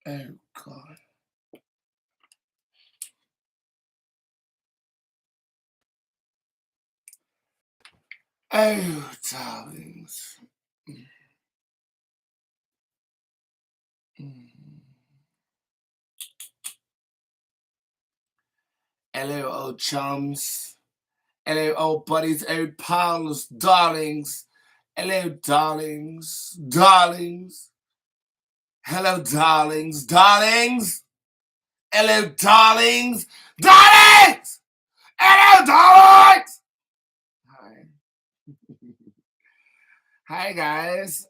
Oh, God. Oh, darlings. Hello, old chums. Hello, old buddies, old pals, darlings. Hello, darlings. Darlings. Hello, darlings. Darlings. Hello, darlings. Darlings! Hello, darlings! Hi. Hi, guys.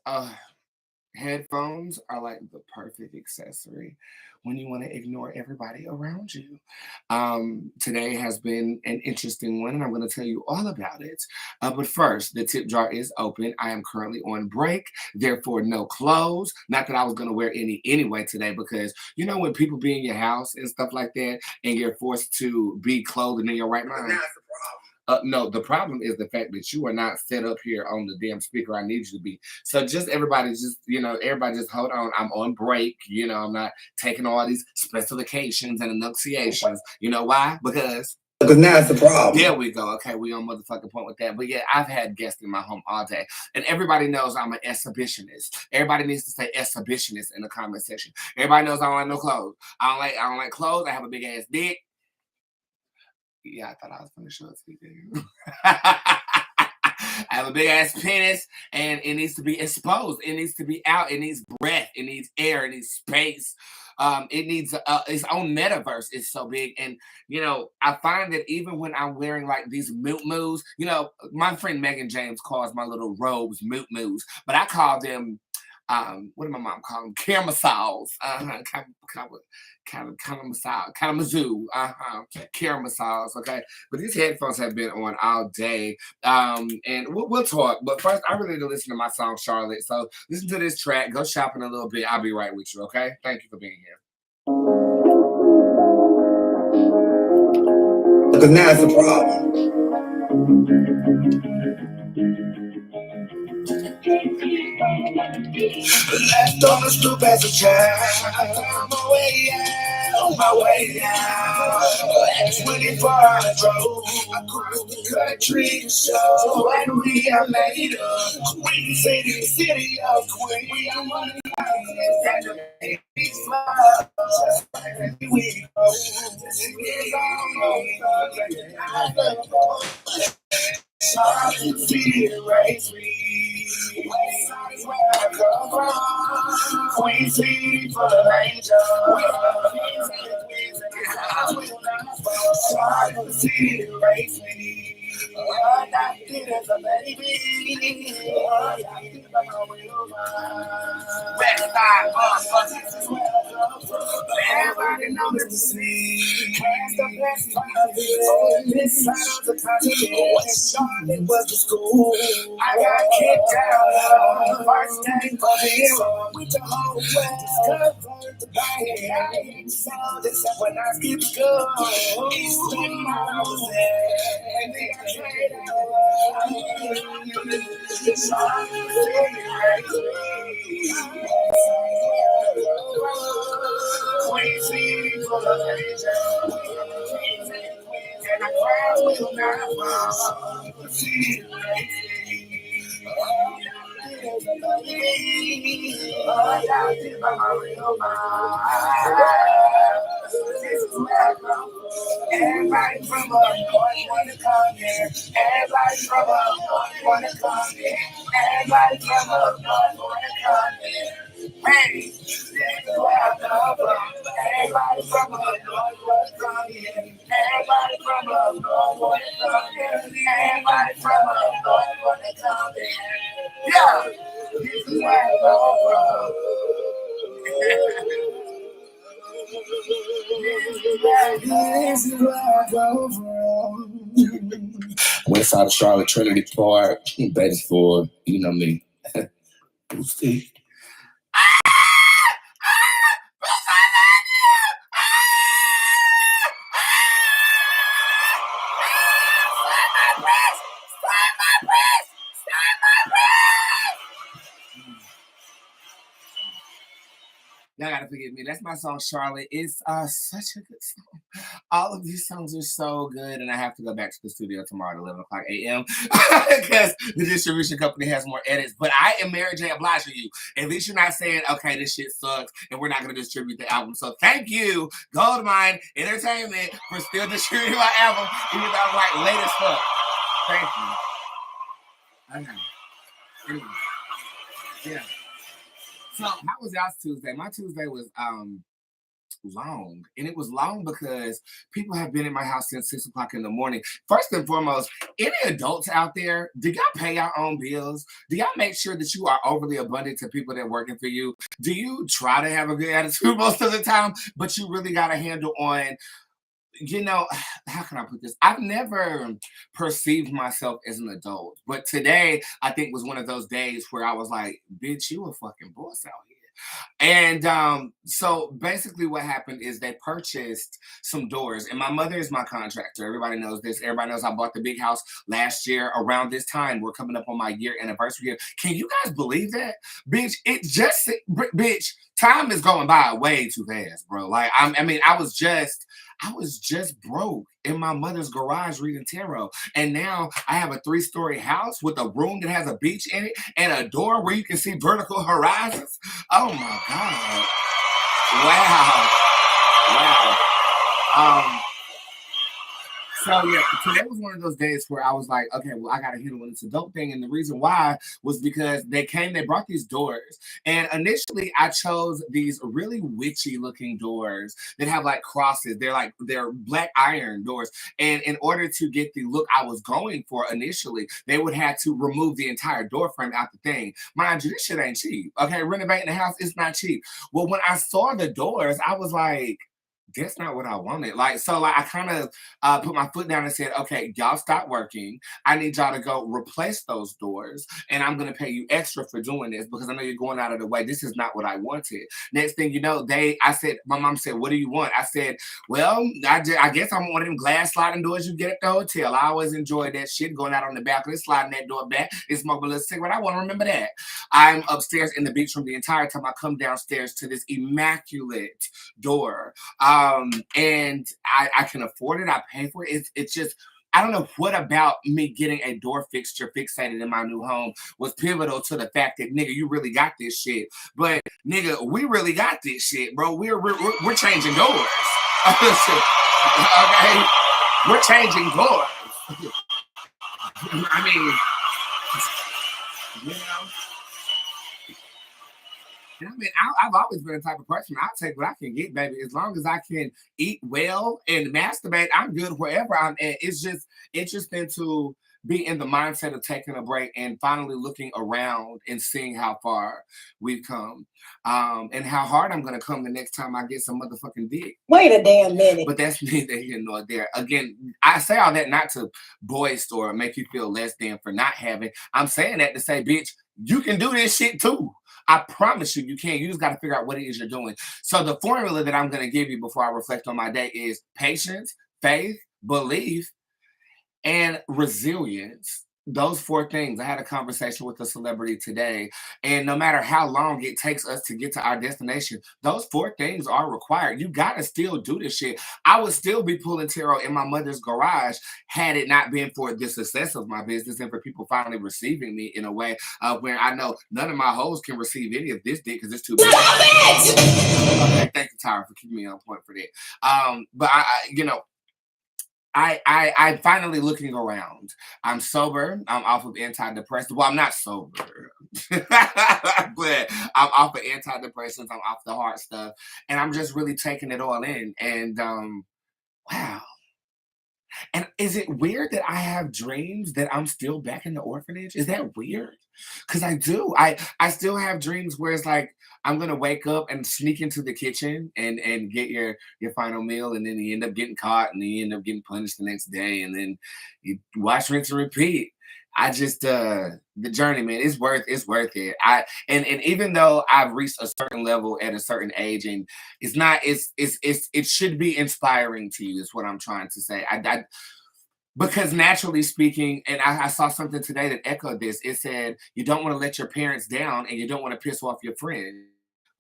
Headphones are like the perfect accessory when you want to ignore everybody around you. Today has been an interesting one, and I'm going to tell you all about it. But first, the tip jar is open. I am currently on break, therefore, no clothes. Not that I was going to wear any anyway today, because you know, when people be in your house and stuff like that, and you're forced to be clothed and in your right mind. No, the problem is the fact that you are not set up here on the damn speaker I need you to be. So just everybody, everybody just hold on. I'm on break. I'm not taking all these specifications and enunciations. You know why? Because now it's a problem. There we go. Okay, we on motherfucking point with that. But yeah, I've had guests in my home all day, and everybody knows I'm an exhibitionist. Everybody needs to say exhibitionist in the comment section. Everybody knows I don't like no clothes. I don't like clothes. I have a big ass dick. Yeah, I thought I was going to show it to you. I have a big ass penis, and it needs to be exposed. It needs to be out. It needs breath. It needs air. It needs space. It needs its own metaverse. It's so big, and I find that even when I'm wearing like these moot moos, my friend Megan James calls my little robes moot moos, but I call them what did my mom call them? Caramasals. Kind of massage, kind of mizzou, caramasals. Okay, but these headphones have been on all day, and we'll talk. But first, I really need to listen to my song Charlotte. So listen to this track. Go shopping a little bit. I'll be right with you. Okay, thank you for being here. Because now it's a problem. Left on the stoop as a child. On my way out, on my way out. At 24 I drove across the country to show. And we are made up. Queen City, city of Queen. We are one of the baby flowers. We go. Queen City for the angel. Sorry, city raised me. I did as a baby. Everybody knows to see. Cast the best of this side of the continent. Charlotte was the school. I got kicked out on the first day for the hero. With the whole world discovered the body. I ain't sound except when I skip school. Each time I was there. And then I tried Queen City for the angel. And the crowd will not fall. See, everybody from up north wanna come here. Everybody from up north wanna come here. Everybody from up north wanna come here. Hey, this is where I come from. Everybody from up north wanna come here. Everybody from up north wanna come here. Everybody from up north wanna come here. Yeah, this is where I come from. This is where I go from. West side of Charlotte, Trinity Park, Bedford, you know me. Steve. Y'all gotta forgive me. That's my song, Charlotte. It's such a good song. All of these songs are so good, and I have to go back to the studio tomorrow at 11 o'clock a.m. because the distribution company has more edits. But I am Mary J. obliging you. At least you're not saying, okay, this shit sucks, and we're not gonna distribute the album. So thank you, Goldmine Entertainment, for still distributing my album, even though I'm like late as fuck. Thank you. Okay. Anyway, yeah. So how was y'all's Tuesday? My Tuesday was long. And it was long because people have been in my house since 6 o'clock in the morning. First and foremost, any adults out there, do y'all pay your own bills? Do y'all make sure that you are overly abundant to people that are working for you? Do you try to have a good attitude most of the time, but you really got a handle on, how can I put this? I've never perceived myself as an adult, but today I think was one of those days where I was like, bitch, you a fucking boss out here. And so basically what happened is they purchased some doors, and my mother is my contractor. Everybody knows this. Everybody knows I bought the big house last year around this time. We're coming up on my year anniversary here. Can you guys believe that? Bitch, bitch, time is going by way too fast, bro. Like, I was just broke in my mother's garage reading tarot. And now I have a 3-story house with a room that has a beach in it and a door where you can see vertical horizons. Oh my God. Wow. Wow. So yeah, today was one of those days where I was like, okay, well, I gotta handle this adult thing. And the reason why was because they brought these doors. And initially I chose these really witchy looking doors that have like crosses. They're black iron doors. And in order to get the look I was going for initially, they would have to remove the entire door frame out the thing. Mind you, this shit ain't cheap. Okay, renovating the house is not cheap. Well, when I saw the doors, I was like, that's not what I wanted. I kind of put my foot down and said, okay, y'all stop working. I need y'all to go replace those doors. And I'm going to pay you extra for doing this because I know you're going out of the way. This is not what I wanted. Next thing you know, my mom said, what do you want? I said, well, I guess I'm one of them glass sliding doors you get at the hotel. I always enjoyed that shit, going out on the balcony, sliding that door back, and smoking a little cigarette. I want to remember that. I'm upstairs in the beach room the entire time. I come downstairs to this immaculate door. And I can afford it. I pay for it. It's just, I don't know what about me getting a door fixture fixated in my new home was pivotal to the fact that, nigga, you really got this shit. But nigga, we really got this shit, bro. We're changing doors. Okay, we're changing doors. I mean, you know. And I mean, I've always been the type of person, I'll take what I can get, baby. As long as I can eat well and masturbate, I'm good wherever I'm at. It's just interesting to be in the mindset of taking a break and finally looking around and seeing how far we've come, and how hard I'm going to come the next time I get some motherfucking dick. Wait a damn minute. But that's neither here nor there. Again, I say all that not to boast or make you feel less than for not having. I'm saying that to say, bitch, you can do this shit too. I promise you, you can. You just got to figure out what it is you're doing. So the formula that I'm going to give you before I reflect on my day is patience, faith, belief, and resilience. Those 4 things. I had a conversation with a celebrity today, and no matter how long it takes us to get to our destination, those 4 things are required. You got to still do this shit. I would still be pulling tarot in my mother's garage had it not been for the success of my business and for people finally receiving me in a way where I know none of my hoes can receive any of this dick because it's too big. Stop it! Okay, thank you, Tyra, for keeping me on point for that. But I'm finally looking around. I'm sober. I'm off of antidepressants. Well, I'm not sober, but I'm off of antidepressants. I'm off the hard stuff, and I'm just really taking it all in. And wow. And is it weird that I have dreams that I'm still back in the orphanage? Is that weird? Because I do. I still have dreams where it's like I'm gonna wake up and sneak into the kitchen and get your final meal, and then you end up getting caught, and then you end up getting punished the next day, and then you watch, rinse, and repeat. I just the journey, man, it's worth it. And even though I've reached a certain level at a certain age, and it should be inspiring to you, is what I'm trying to say. Because naturally speaking, and I saw something today that echoed this. It said you don't want to let your parents down, and you don't want to piss off your friends.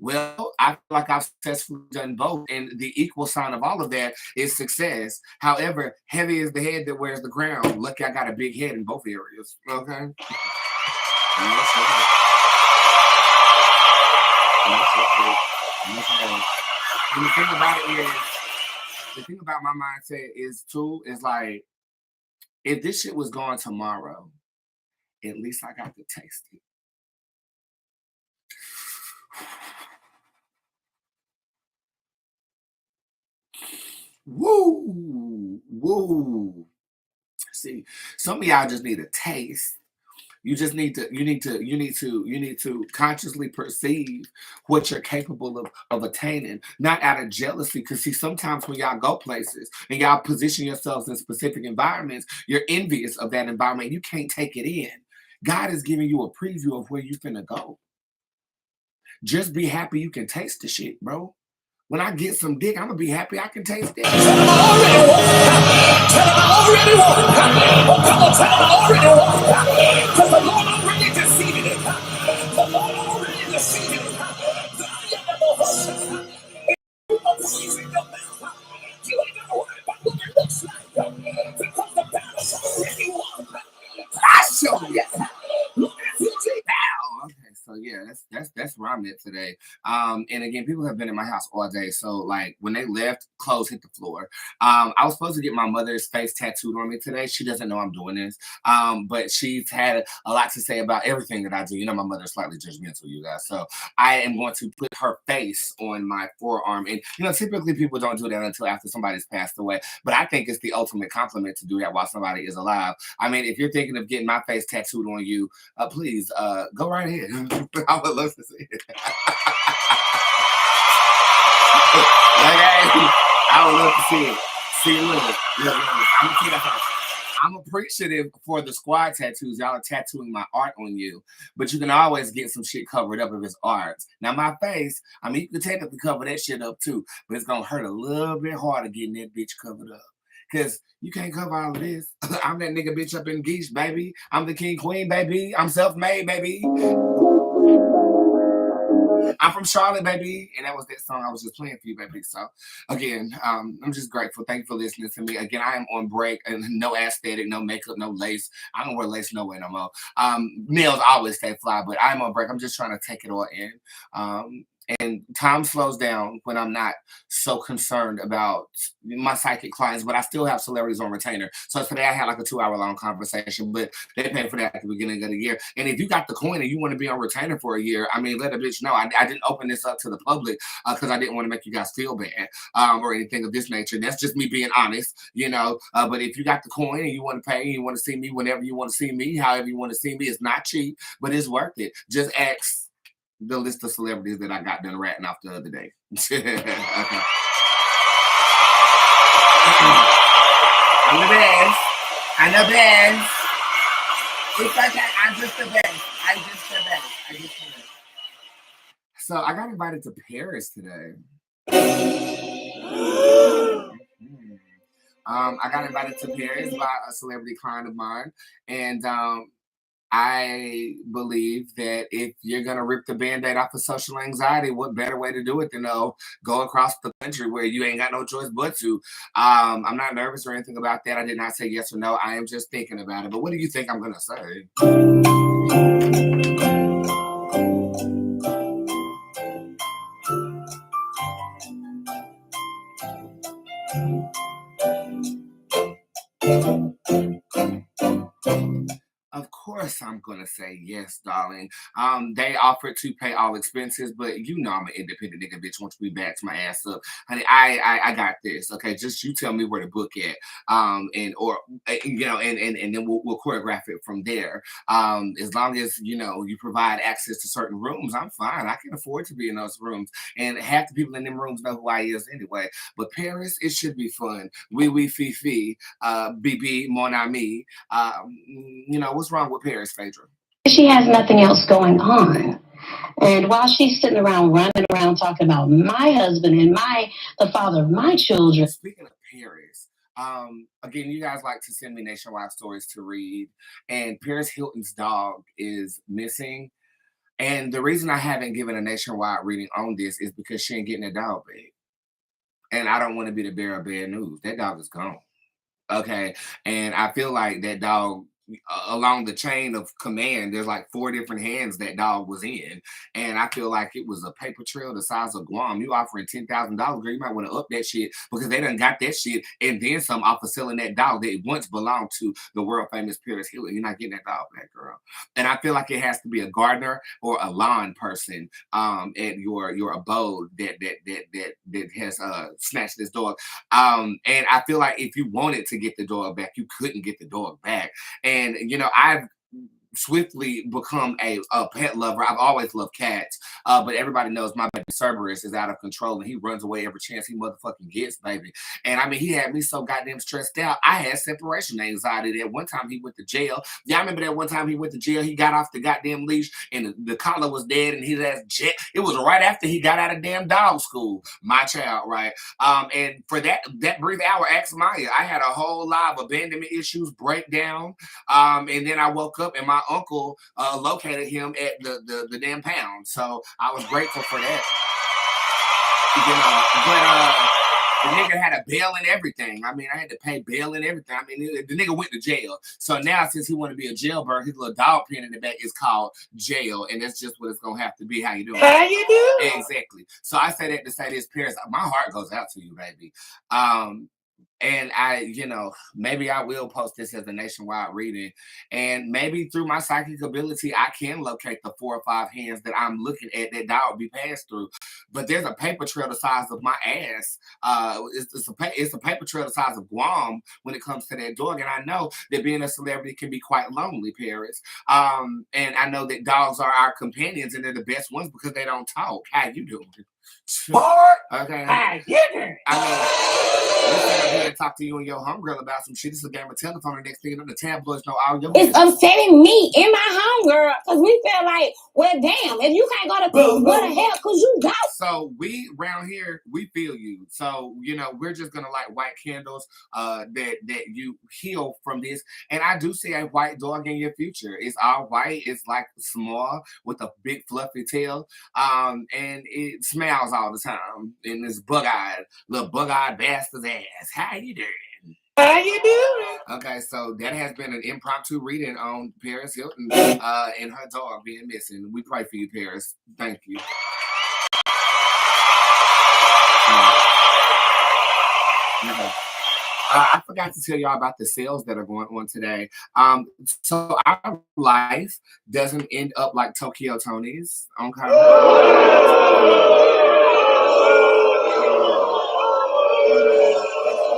Well, I feel like I've successfully done both, and the equal sign of all of that is success. However, heavy is the head that wears the crown. Lucky I got a big head in both areas. Okay. Yes, sir. Yes, sir. Yes, sir. And the thing about my mindset is too, is like, if this shit was gone tomorrow, at least I got to taste it. Woo! Woo! See, some of y'all just need a taste. You need to consciously perceive what you're capable of attaining, not out of jealousy. Because see, sometimes when y'all go places and y'all position yourselves in specific environments, you're envious of that environment. You can't take it in. God is giving you a preview of where you finna go. Just be happy you can taste the shit, bro. When I get some dick, I'm gonna be happy I can taste it. Tell him I already won. Oh, come on, tell him I already won. Because the Lord already defeated it. The Lord already defeated it. You are praising your mouth. You ain't got to worry about what it looks like. Because the battle's already won. I show you. Look at you, Ow. Okay, so yeah, that's where I'm at today. And again, people have been in my house all day, so like when they left, clothes hit the floor. I was supposed to get my mother's face tattooed on me today. She doesn't know I'm doing this, but she's had a lot to say about everything that I do. You know, my mother's slightly judgmental, you guys. So I am going to put her face on my forearm, and you know, typically people don't do that until after somebody's passed away. But I think it's the ultimate compliment to do that while somebody is alive. I mean, if you're thinking of getting my face tattooed on you, please go right ahead. I would love to see it. Okay, I would love to see it. See, look. I'm gonna tell you something. I'm appreciative for the squad tattoos. Y'all are tattooing my art on you, but you can always get some shit covered up if it's art. Now, my face, I mean, you can technically cover that shit up too, but it's gonna hurt a little bit harder getting that bitch covered up. Cause you can't cover all of this. I'm that nigga bitch up in Geesh, baby. I'm the king queen, baby. I'm self-made, baby. I'm from Charlotte, baby. And that was that song I was just playing for you, baby. So again, I'm just grateful. Thank you for listening to me. Again, I am on break and no aesthetic, no makeup, no lace. I don't wear lace no way no more. Nails always stay fly, but I'm on break. I'm just trying to take it all in. Um, and time slows down when I'm not so concerned about my psychic clients, but I still have celebrities on retainer. So today I had like a 2 hour long conversation, but they paid for that at the beginning of the year. And if you got the coin and you want to be on retainer for a year, I mean, let a bitch know. I didn't open this up to the public because I didn't want to make you guys feel bad or anything of this nature. That's just me being honest, you know. But if you got the coin and you want to pay and you want to see me whenever you want to see me, however you want to see me, it's not cheap, but it's worth it. Just ask the list of celebrities that I got done ratting off the other day. Okay. I'm the best. I'm the best. It's okay. I'm just the best. I'm just the best. I'm just the best. So I got invited to Paris today. Mhm. I got invited to Paris by a celebrity client of mine, and I believe that if you're gonna rip the band-aid off of social anxiety, what better way to do it than go across the country where you ain't got no choice but to. I'm not nervous or anything about that. I did not say yes or no. I am just thinking about it. But what do you think I'm gonna say? Of course, I'm gonna say yes, darling. They offered to pay all expenses, but you know I'm an independent nigga, bitch. Once we backs my ass up, honey, I got this. Okay, just you tell me where to book at, and or you know, and then we'll choreograph it from there. As long as you know you provide access to certain rooms, I'm fine. I can afford to be in those rooms, and half the people in them rooms know who I is anyway. But Paris, it should be fun. Oui, fifi, BB, mon ami. You know, what's wrong with Paris, Phaedra? She has nothing else going on. And while she's sitting around running around talking about my husband and the father of my children. Speaking of Paris, again, you guys like to send me nationwide stories to read, and Paris Hilton's dog is missing. And the reason I haven't given a nationwide reading on this is because she ain't getting a dog back. And I don't want to be the bearer of bad news. That dog is gone. Okay. And I feel like that dog, along the chain of command, there's like four different hands that dog was in. And I feel like it was a paper trail the size of Guam. You offering $10,000, girl, you might want to up that shit because they done got that shit and then some off of selling that dog that once belonged to the world famous Paris Hilton. You're not getting that dog back, girl. And I feel like it has to be a gardener or a lawn person at your abode that has snatched this dog. And I feel like if you wanted to get the dog back, you couldn't get the dog back. And I've swiftly become a pet lover. I've always loved cats, but everybody knows my baby Cerberus is out of control and he runs away every chance he motherfucking gets, baby. And I mean, he had me so goddamn stressed out. I had separation anxiety. That one time he went to jail. Y'all remember that one time he went to jail? He got off the goddamn leash and the collar was dead and his ass jet. It was right after he got out of damn dog school. My child, right? And for that brief hour, ask Maya. I had a whole lot of abandonment issues, breakdown, and then I woke up and my uncle located him at the damn pound. So I was grateful for that. But the nigga had a bail and everything. I mean, I had to pay bail and everything. I mean, the nigga went to jail. So now, since he want to be a jailbird, his little dog pen in the back is called jail, and that's just what it's gonna have to be. How you doing? How you doing? Exactly. So I say that to say this, Paris. My heart goes out to you, baby. And maybe I will post this as a nationwide reading. And maybe through my psychic ability, I can locate the 4 or 5 hands that I'm looking at that dog be passed through. But there's a paper trail the size of my ass. It's a paper trail the size of Guam when it comes to that dog. And I know that being a celebrity can be quite lonely, Paris. And I know that dogs are our companions and they're the best ones because they don't talk. How you doing? What? Okay. How you doing? I mean, we sat up here and talk to you and your homegirl about some shit. This is a game of telephone. The next thing you know, the tabloids know all your It's business. upsetting me and my homegirl because we feel like, well, damn, if you can't go to peace, what the hell? Because you got. So we around here, we feel you. So we're just gonna light white candles that you heal from this. And I do see a white dog in your future. It's all white. It's like small with a big fluffy tail. And it smiles all the time. And it's little bug-eyed bastard's ass. How you doing? How you doing? Okay, so that has been an impromptu reading on Paris Hilton and her dog being missing. We pray for you, Paris. Thank you. Okay. I forgot to tell y'all about the sales that are going on today. So our life doesn't end up like Tokyo Tony's. Okay.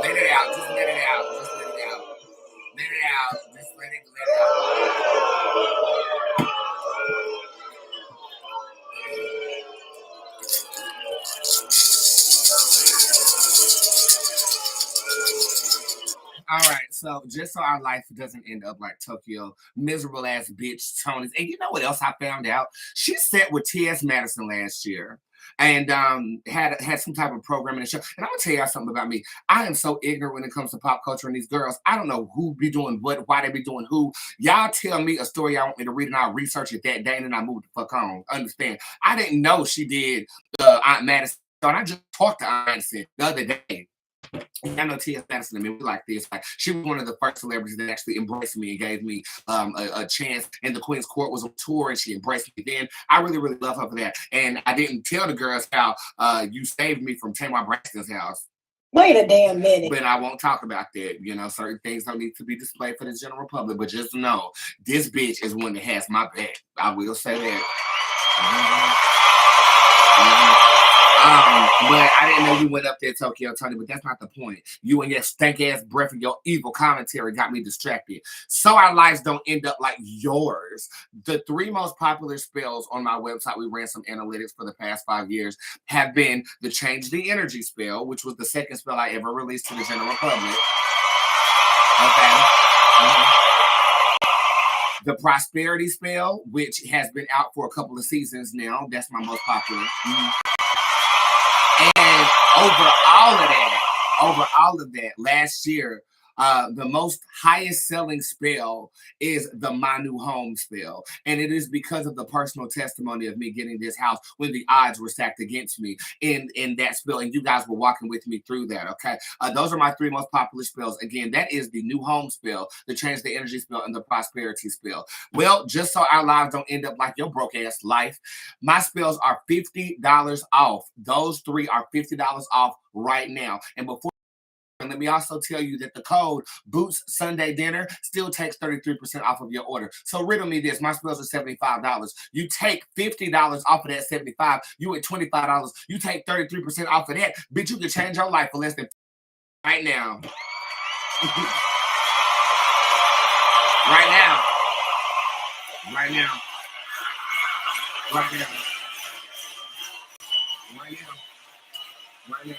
Let it out. Just let it out. Just let it out. Let it out. Just let it All right, so just so our life doesn't end up like Tokyo, miserable ass bitch Tony's. And you know what else I found out? She sat with T.S. Madison last year and had some type of program in the show. And I'm gonna tell y'all something about me. I am so ignorant when it comes to pop culture and these girls. I don't know who be doing what, why they be doing who. Y'all tell me a story y'all want me to read and I'll research it that day and then I move the fuck on. Understand? I didn't know she did Aunt Madison. I just talked to Aunt Madison the other day. I know T.S. Madison. I mean, we like this. Like, she was one of the first celebrities that actually embraced me and gave me a chance. And the Queen's Court was on tour, and she embraced me. Then I really, really love her for that. And I didn't tell the girls how you saved me from Tamar Braxton's house. Wait a damn minute. But I won't talk about that. Certain things don't need to be displayed for the general public. But just know, this bitch is one that has my back. I will say that. But I didn't know you went up there, Tokyo Tony, but that's not the point. You and your stank ass breath and your evil commentary got me distracted. So our lives don't end up like yours. The 3 most popular spells on my website, we ran some analytics for the past 5 years, have been the Change the Energy spell, which was the second spell I ever released to the general public. Okay. The Prosperity spell, which has been out for a couple of seasons now. That's my most popular. And over all of that, last year, the most highest selling spell is the My New Home spell. And it is because of the personal testimony of me getting this house when the odds were stacked against me in that spell. And you guys were walking with me through that. Okay. Those are my three most popular spells. Again, that is the New Home spell, the Change the Energy spell, and the Prosperity spell. Well, just so our lives don't end up like your broke ass life, my spells are $50 off. Those three are $50 off right now. And before, and let me also tell you that the code Boots Sunday Dinner still takes 33% off of your order. So riddle me this: my spells are $75. You take $50 off of that 75. You at $25. You take 33% off of that. Bitch, you can change your life for less than right now. Right now. Right now. Right now. Right now. Right now.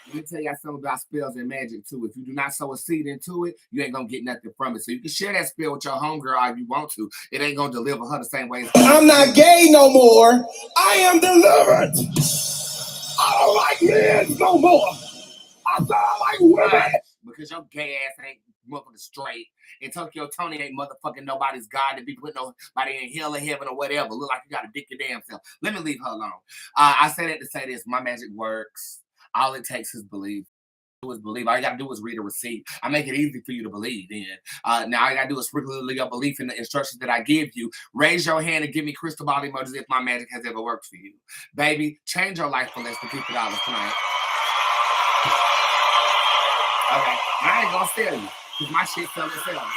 Let me tell y'all something about spells and magic too. If you do not sow a seed into it, you ain't gonna get nothing from it. So you can share that spell with your homegirl all you want to. It ain't gonna deliver her the same way. I'm not gay no more. I am delivered. I don't like men no more. I said I like women. Because your gay ass ain't motherfucking straight. And Tokyo Tony ain't motherfucking nobody's God to be putting nobody in hell or heaven or whatever. Look like you gotta dick your damn self. Let me leave her alone. I say that to say this: my magic works. All it takes is belief. All you gotta do is read a receipt. I make it easy for you to believe in. Now all you gotta do is sprinkle your belief in the instructions that I give you. Raise your hand and give me crystal ball emojis if my magic has ever worked for you. Baby, change your life for less than $50 tonight. Okay, I ain't gonna sell you, because my shit sell itself.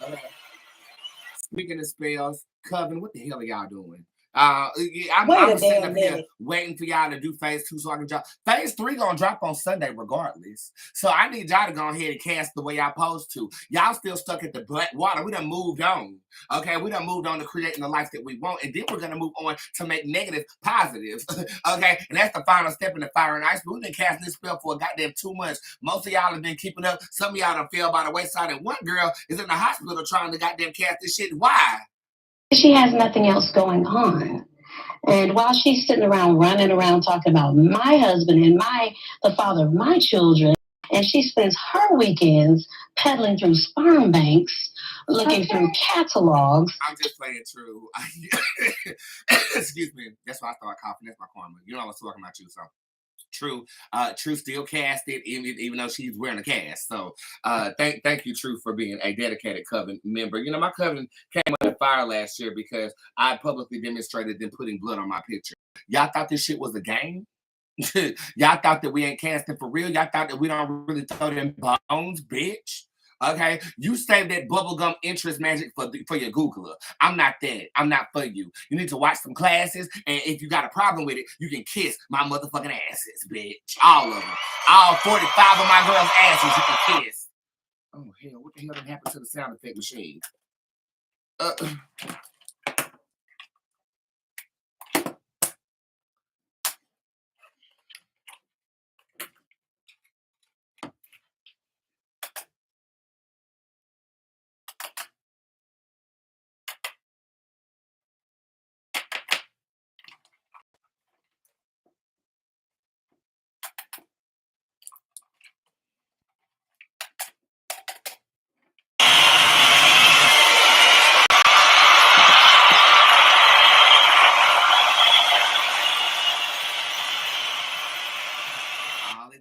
Okay. Speaking of spells, Coven, what the hell are y'all doing? I'm sitting up here waiting for y'all to do phase 2 so I can drop. Phase 3 gonna drop on Sunday regardless. So I need y'all to go ahead and cast the way y'all supposed to. Y'all still stuck at the black water. We done moved on. Okay, we done moved on to creating the life that we want, and then we're gonna move on to make negative positives. Okay, and that's the final step in the fire and ice. But we've been casting this spell for a goddamn 2 months. Most of y'all have been keeping up. Some of y'all done fell by the wayside, and one girl is in the hospital trying to goddamn cast this shit. Why? She has nothing else going on. And while she's sitting around running around talking about my husband and the father of my children, and she spends her weekends peddling through sperm banks, looking through catalogs. I'm just playing true. Excuse me. That's why I started coughing. That's my karma. You know I was talking about you, so. True still casted even though she's wearing a cast. So thank you, True, for being a dedicated Coven member. You know, my Coven came under fire last year because I publicly demonstrated them putting blood on my picture. Y'all thought this shit was a game? Y'all thought that we ain't casting for real? Y'all thought that we don't really throw them bones, bitch? Okay, you save that bubblegum interest magic for your Googler. I'm not that. I'm not for you. You need to watch some classes, and if you got a problem with it, you can kiss my motherfucking asses, bitch. All of them. All 45 of my girls' asses you can kiss. Oh, hell, what the hell done happened to the sound effect machine?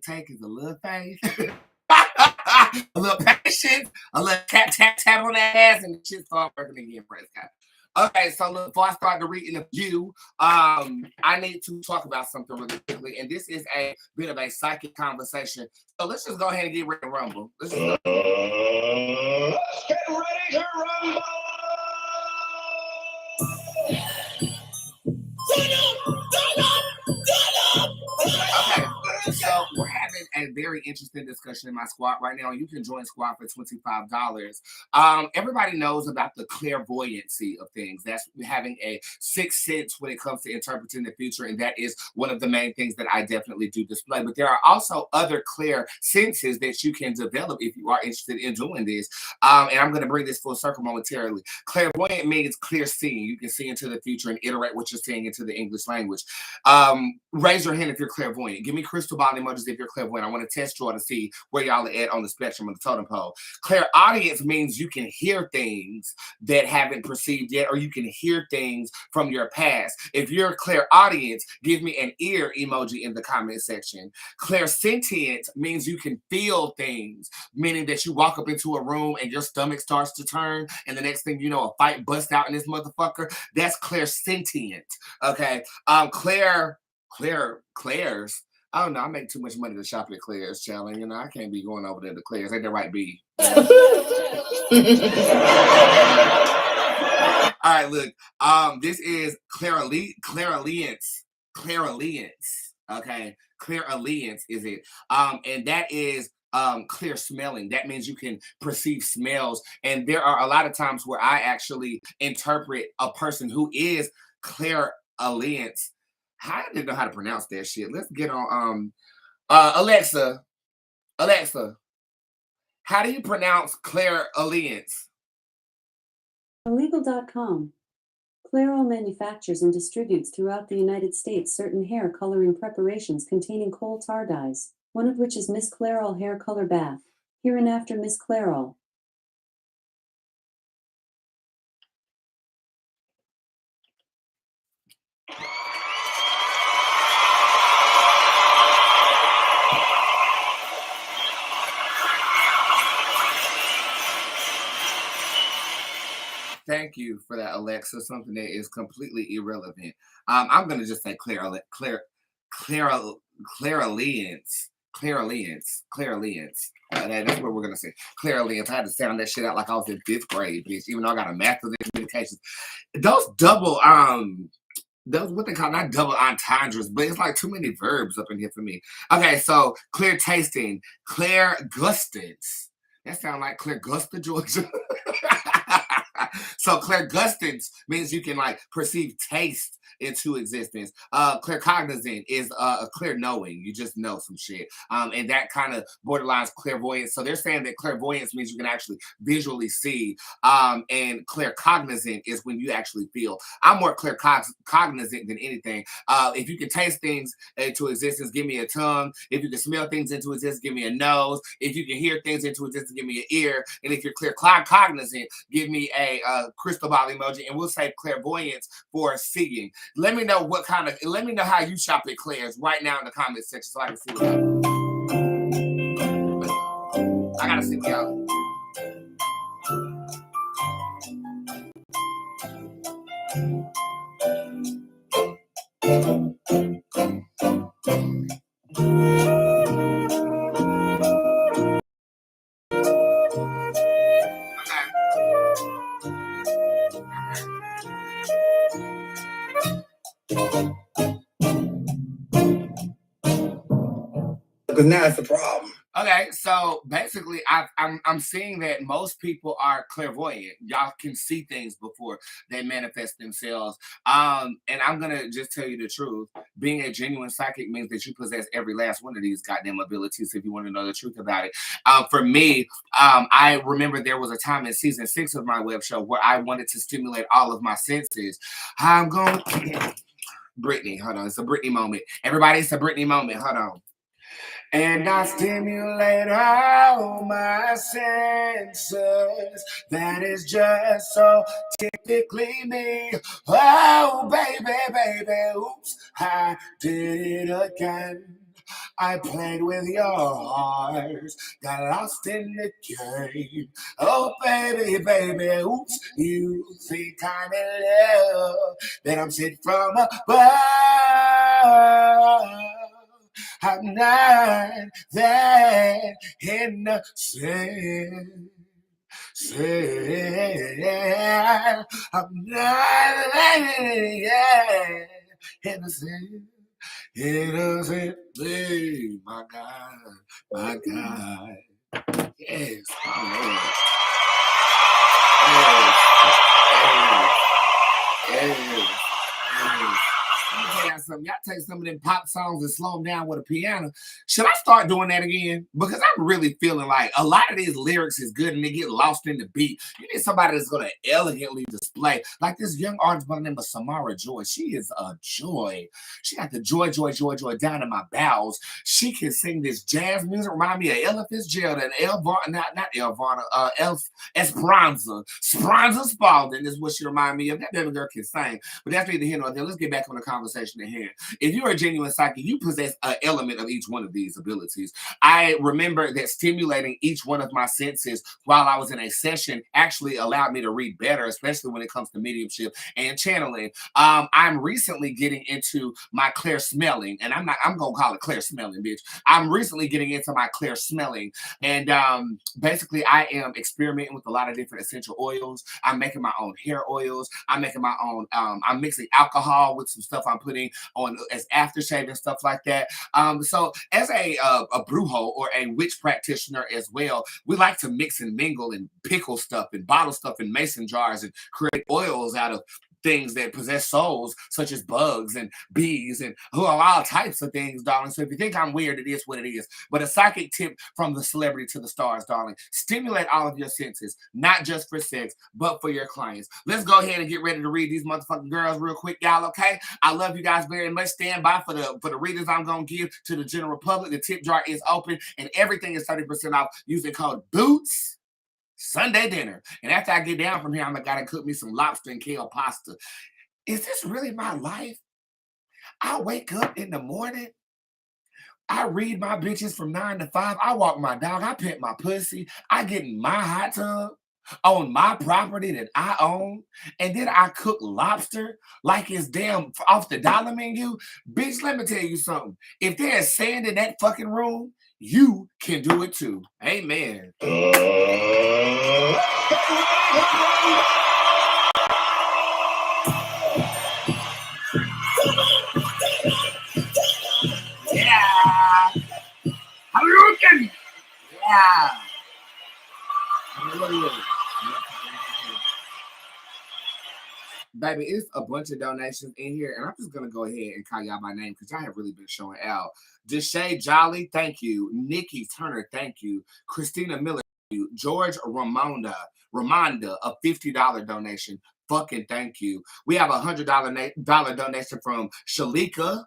Take is a little faith, a little patience, a little tap on that ass, and the shit start working again, praise God. Okay, so look, before I start to reading a few, I need to talk about something really quickly, and this is a bit of a psychic conversation. So let's just go ahead and get ready to rumble. Let's get ready to rumble. Okay, so we're having a very interesting discussion in my squad right now. You can join squad for $25. Everybody knows about the clairvoyancy of things. That's having a sixth sense when it comes to interpreting the future, and that is one of the main things that I definitely do display. But there are also other clear senses that you can develop if you are interested in doing this. And I'm going to bring this full circle momentarily. Clairvoyant means clear seeing. You can see into the future and iterate what you're seeing into the English language. Raise your hand if you're clairvoyant. Give me crystal ball emojis if you're clairvoyant. I want to test you all to see where y'all are at on the spectrum of the totem pole. Clairaudience means you can hear things that haven't perceived yet, or you can hear things from your past. If you're a clairaudience, give me an ear emoji in the comment section. Clairsentient means you can feel things, meaning that you walk up into a room and your stomach starts to turn, and the next thing you know, a fight busts out in this motherfucker. That's clairsentient. Okay. Claire's. I don't know. I make too much money to shop at Claire's, challenge. You know, I can't be going over there to Claire's. Ain't that right, B? All right, look. This is clairalience. Clairalience. Okay. Clairalience is it. And that is clear smelling. That means you can perceive smells. And there are a lot of times where I actually interpret a person who is clairalience. I didn't know how to pronounce that shit. Let's get on Alexa. Alexa, how do you pronounce clairalience? Illegal.com. Clairol manufactures and distributes throughout the United States certain hair coloring preparations containing coal tar dyes, one of which is Miss Clairol Hair Color Bath. Hereinafter Miss Clairol. Thank you for that, Alexa. Something that is completely irrelevant. I'm gonna just say clairalience. That's what we're gonna say. Clairalience. I had to sound that shit out like I was in fifth grade, bitch. Even though I got a master's in communications. Those double those what they call not double entendres, but it's like too many verbs up in here for me. Okay, so clear tasting, clear gustance. That sounds like Clear Gusta, Georgia. So clairgustance means you can like perceive taste into existence. Claircognizant is a clear knowing. You just know some shit. And that kind of borderlines clairvoyance. So they're saying that clairvoyance means you can actually visually see. And claircognizant is when you actually feel. I'm more claircognizant than anything. If you can taste things into existence, give me a tongue. If you can smell things into existence, give me a nose. If you can hear things into existence, give me an ear. And if you're claircognizant, give me a crystal ball emoji, and we'll say clairvoyance for seeing. Let me know let me know how you shop at Claire's right now in the comment section so I can see what I gotta see what y'all. Because now it's a problem. Okay, so basically, I'm seeing that most people are clairvoyant. Y'all can see things before they manifest themselves. And I'm gonna just tell you the truth. Being a genuine psychic means that you possess every last one of these goddamn abilities. If you want to know the truth about it, for me, I remember there was a time in season 6 of my web show where I wanted to stimulate all of my senses. I'm going, Brittany. Hold on, it's a Brittany moment. Everybody, it's a Brittany moment. Hold on. And I stimulate all my senses. That is just so typically me. Oh, baby, baby, oops, I did it again. I played with your heart, got lost in the game. Oh, baby, baby, oops, you think I'm in love, that I'm sent from above. I'm not that innocent. I'm not that innocent. innocently, my God, my God. Yes, my Lord. Yes, yes, yes. Let me tell y'all something. Y'all take some of them pop songs and slow them down with a piano. Should I start doing that again? Because I'm really feeling like a lot of these lyrics is good and they get lost in the beat. You need somebody that's going to elegantly display. Like this young artist by the name of Samara Joy. She is a joy. She got the joy, joy, joy, joy down in my bowels. She can sing this jazz music. Remind me of Ella Fitzgerald and not El Varner, Esperanza. Speranza Spalding is what she remind me of. That baby girl can sing. But that's neither here nor there. Let's get back on the conversation at hand. If you're a genuine psychic, you possess an element of each one of these abilities. I remember that stimulating each one of my senses while I was in a session actually allowed me to read better, especially when it comes to mediumship and channeling. I'm recently getting into my clear smelling, and I'm gonna call it clear smelling, bitch. I'm recently getting into my clear smelling, and basically I am experimenting with a lot of different essential oils. I'm making my own hair oils. I'm making my own. I'm mixing alcohol with some stuff I'm putting on as aftershave and stuff like that. So as a brujo or a witch practitioner as well, we like to mix and mingle and pickle stuff and bottle stuff in mason jars and create oils out of things that possess souls, such as bugs and bees and who are all types of things, darling. So if you think I'm weird, it is what it is. But a psychic tip from the celebrity to the stars, darling. Stimulate all of your senses, not just for sex, but for your clients. Let's go ahead and get ready to read these motherfucking girls real quick, y'all, okay? I love you guys very much. Stand by for the readers I'm going to give to the general public. The tip jar is open, and everything is 30% off using code BOOTS. Sunday dinner. And after I get down from here, I'm gonna gotta cook me some lobster and kale pasta. Is this really my life? I wake up in the morning, I read my bitches from 9 to 5, I walk my dog, I pet my pussy, I get in my hot tub on my property that I own, and then I cook lobster like it's damn off the dollar menu. Bitch, let me tell you something. If there's sand in that fucking room, you can do it too. Amen. Yeah. How you looking? Yeah. Baby, it's a bunch of donations in here, and I'm just gonna go ahead and call y'all by name because y'all have really been showing out. Deshay Jolly, thank you. Nikki Turner, thank you. Christina Miller, thank you. George Ramonda, a $50 donation. Fucking thank you. We have $100 donation from Shalika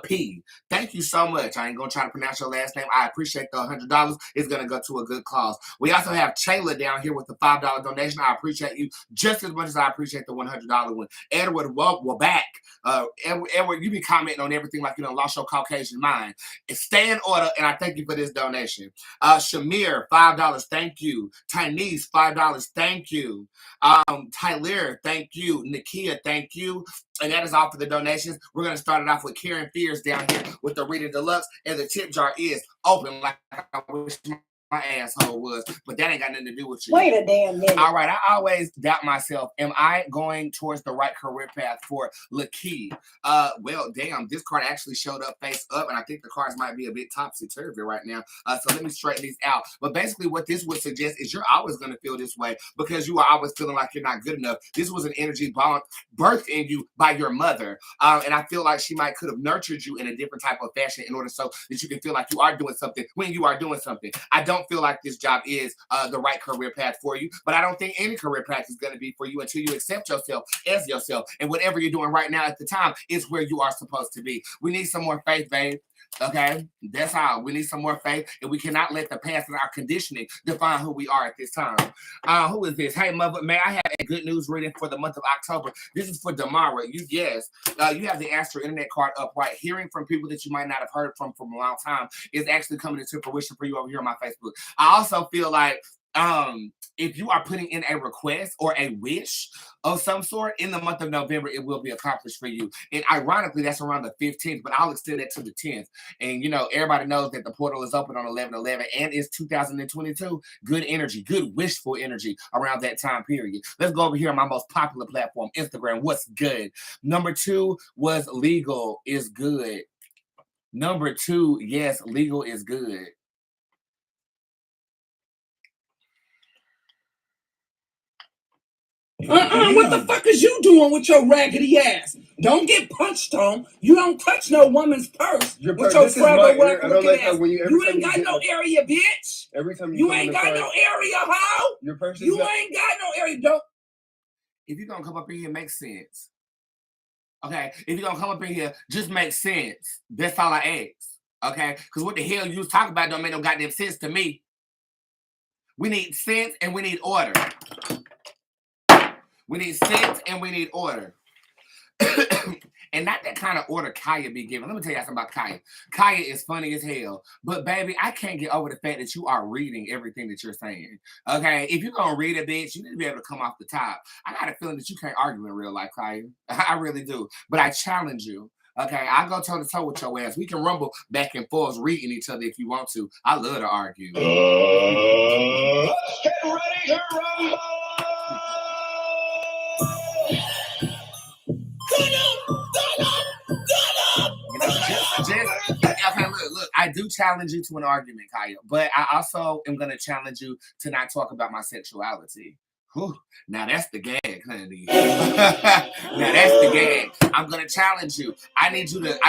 P. Thank you so much. I ain't gonna try to pronounce your last name. I appreciate the $100. It's gonna go to a good cause. We also have Chayla down here with the $5 donation. I appreciate you just as much as I appreciate the $100 one. Edward, we're back. Edward, you be commenting on everything like you done lost your Caucasian mind. Stay in order, and I thank you for this donation. Shamir, $5. Thank you. Tynese, $5. Thank you. Tyler, thank you. Nakia, thank you. And that is all for the donations. We're going to start it off with Karen Fears down here with the Reader Deluxe. And the tip jar is open like I wish my asshole was. But that ain't got nothing to do with you. Wait a damn minute. All right. I always doubt myself. Am I going towards the right career path for Lakey? Well, damn. This card actually showed up face up. And I think the cards might be a bit topsy-turvy right now. So let me straighten these out. But basically what this would suggest is you're always going to feel this way because you are always feeling like you're not good enough. This was an energy bond birthed in you by your mother. And I feel like she might could have nurtured you in a different type of fashion in order so that you can feel like you are doing something when you are doing something. I don't feel like this job is the right career path for you, but I don't think any career path is going to be for you until you accept yourself as yourself. And whatever you're doing right now at the time is where you are supposed to be. We need some more faith, babe. Okay, that's how we need some more faith, and we cannot let the past and our conditioning define who we are at this time. Who is this? Hey, mother, may I have a good news reading for the month of October? This is for Damara. You have the Astro Internet card up right. Hearing from people that you might not have heard from a long time is actually coming into fruition for you over here on my Facebook. I also feel like if you are putting in a request or a wish of some sort in the month of November, it will be accomplished for you. And ironically, that's around the 15th, but I'll extend that to the 10th. And you know, everybody knows that the portal is open on 11/11 and it's 2022. Good energy, good wishful energy around that time period. Let's go over here on my most popular platform, Instagram. What's good? Number 2 was legal is good. Number 2, yes, legal is good. What the fuck is you doing with your raggedy ass? Don't get punched on. You don't touch no woman's purse with your forever work looking ass. You ain't got no area, bitch. Every time you ain't got no area, hoe. Your purse You ain't got no area. Don't. If you're gonna come up in here, make sense. Okay, if you're gonna come up in here, just make sense. That's all I ask. Okay, because what the hell you was talking about don't make no goddamn sense to me. We need sense and we need order. We need sense and we need order. And not that kind of order Kaya be giving. Let me tell you something about Kaya. Kaya is funny as hell. But baby, I can't get over the fact that you are reading everything that you're saying. Okay? If you're going to read a bitch, you need to be able to come off the top. I got a feeling that you can't argue in real life, Kaya. I really do. But I challenge you. Okay? I go toe to toe with your ass. We can rumble back and forth reading each other if you want to. I love to argue. Let's get ready to rumble! Okay, look, I do challenge you to an argument, Kaya, but I also am going to challenge you to not talk about my sexuality. Whew, now that's the gag, honey. Now that's the gag. I'm gonna challenge you. I need you to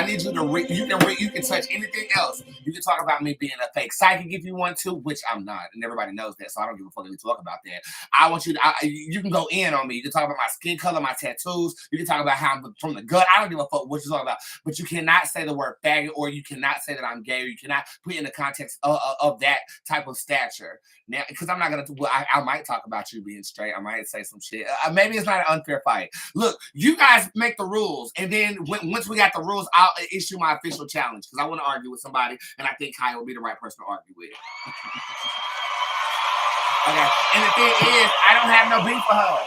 you can touch anything else. You can talk about me being a fake psychic if you want to, which I'm not, and everybody knows that, so I don't give a fuck if you talk about that. I want you to you can go in on me. You can talk about my skin color, my tattoos. You can talk about how I'm from the gut. I don't give a fuck what you're talking about. But you cannot say the word faggot, or you cannot say that I'm gay, or you cannot put in the context of that type of stature. Now, because I'm not gonna. Well, I might talk about you being straight. I might say some shit. Maybe it's not an unfair fight. Look, you guys make the rules, and then once we got the rules, I'll issue my official challenge because I want to argue with somebody, and I think Kaya will be the right person to argue with. Okay, and the thing is, I don't have no beef for her.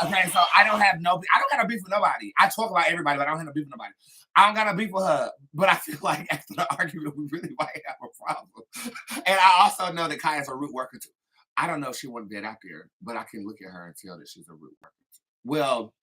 Okay, so I don't got no beef with nobody. I talk about everybody, but I don't have no beef with nobody. I don't got no beef with her, but I feel like after the argument, we really might have a problem. And I also know that Kaya's a root worker too. I don't know if she wanted that out there, but I can look at her and tell that she's a root worker. Well,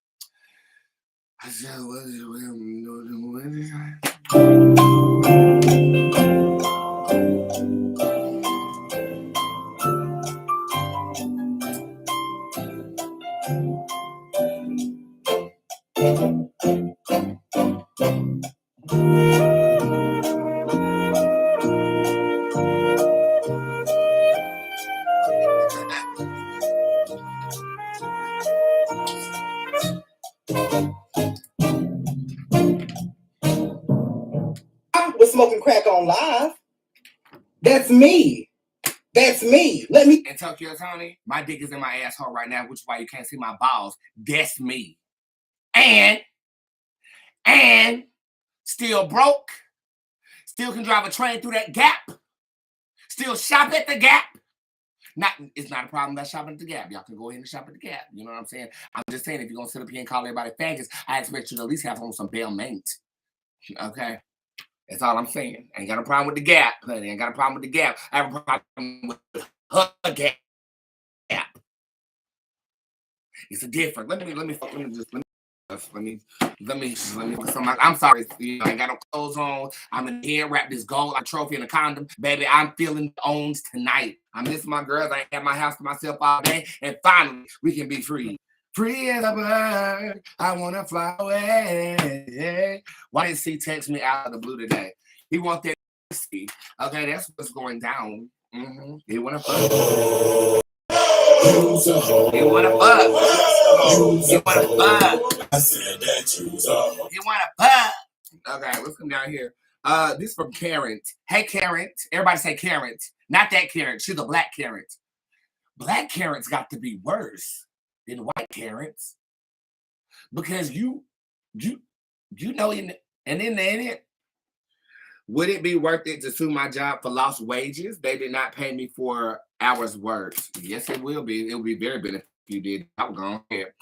was smoking crack on live. That's me. That's me. Let me. And Tokyo Tony, my dick is in my asshole right now, which is why you can't see my balls. That's me. And still broke. Still can drive a train through that gap. Still shop at the Gap. It's not a problem about shopping at the Gap. Y'all can go ahead and shop at the Gap. You know what I'm saying? I'm just saying, if you're going to sit up here and call everybody faggots, I expect you to at least have on some bail mate. Okay? That's all I'm saying. Ain't got a problem with the Gap, honey. Ain't got a problem with the Gap. I have a problem with her Gap. It's a different. Let me. I'm sorry. You know, I ain't got no clothes on. I'm in here, wrap this gold trophy in a condom. Baby, I'm feeling owns tonight. I miss my girls. I ain't had my house to myself all day. And finally, we can be free. Free as a bird. I want to fly away. Why didn't C text me out of the blue today? He want that C. Okay, that's what's going down. Mm-hmm. He want to fuck. He want to fuck. He want to fuck. I said that you are. He want to fuck. Okay, let's come down here. This is from Karen. Hey, Karen. Everybody say Karen. Not that Karen. She's a black Karen. Black Karens got to be worse than white Karens. Because you know, and in the end, would it be worth it to sue my job for lost wages? They did not pay me for hours worked. Yes, it will be. It will be very beneficial if you did. I'm going ahead.